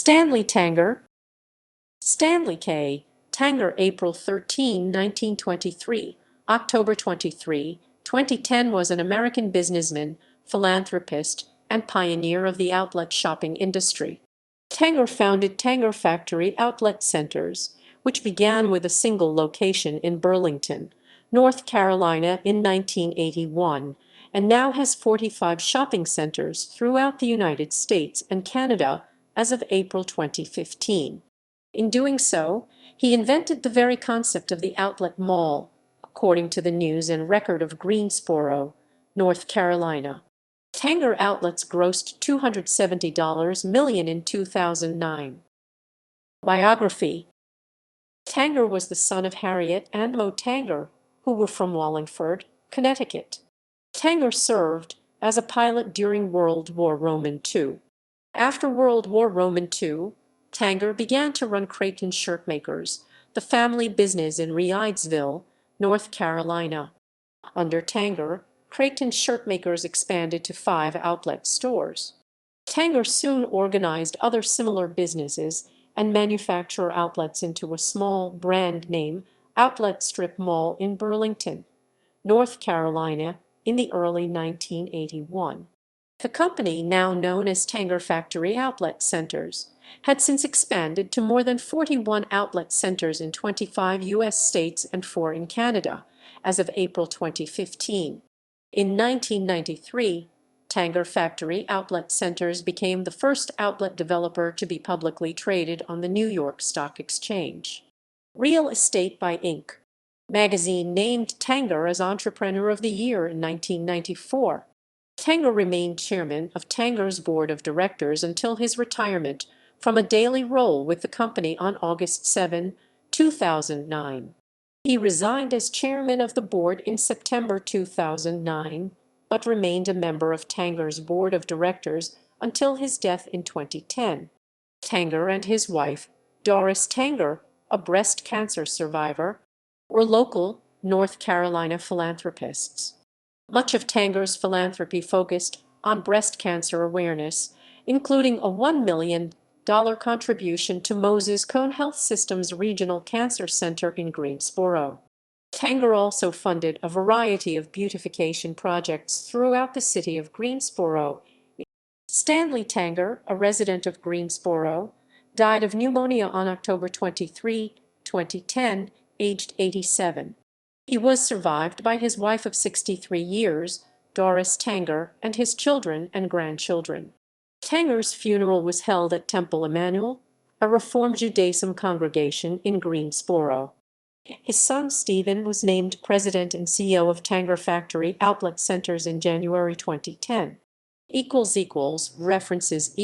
Stanley Tanger, Stanley K. Tanger, April 13, 1923, October 23, 2010, was an American businessman, philanthropist, and pioneer of the outlet shopping industry. Tanger founded Tanger Factory Outlet Centers, which began with a single location in Burlington, North Carolina in 1981, and now has 45 shopping centers throughout the United States and Canada as of April 2015. In doing so, he invented the very concept of the outlet mall, according to the News and Record of Greensboro, North Carolina. Tanger Outlets grossed $270 million in 2009. Biography. Tanger was the son of Harriet and Mo Tanger, who were from Wallingford, Connecticut. Tanger served as a pilot during World War II. After World War II, Tanger began to run Creighton Shirtmakers, the family business in Reidsville, North Carolina. Under Tanger, Creighton Shirtmakers expanded to 5 outlet stores. Tanger soon organized other similar businesses and manufacturer outlets into a small brand-name outlet strip mall in Burlington, North Carolina, in the early 1981. The company, now known as Tanger Factory Outlet Centers, had since expanded to more than 41 outlet centers in 25 U.S. states and 4 in Canada, as of April 2015. In 1993, Tanger Factory Outlet Centers became the first outlet developer to be publicly traded on the New York Stock Exchange. Real Estate by Inc. magazine named Tanger as Entrepreneur of the Year in 1994. Tanger remained chairman of Tanger's board of directors until his retirement from a daily role with the company on August 7, 2009. He resigned as chairman of the board in September 2009, but remained a member of Tanger's board of directors until his death in 2010. Tanger and his wife, Doris Tanger, a breast cancer survivor, were local North Carolina philanthropists. Much of Tanger's philanthropy focused on breast cancer awareness, including a $1 million contribution to Moses Cone Health System's Regional Cancer Center in Greensboro. Tanger also funded a variety of beautification projects throughout the city of Greensboro. Stanley Tanger, a resident of Greensboro, died of pneumonia on October 23, 2010, aged 87. He was survived by his wife of 63 years, Doris Tanger, and his children and grandchildren. Tanger's funeral was held at Temple Emmanuel, a Reformed Judaism congregation in Greensboro. His son Stephen was named president and CEO of Tanger Factory Outlet Centers in January 2010. References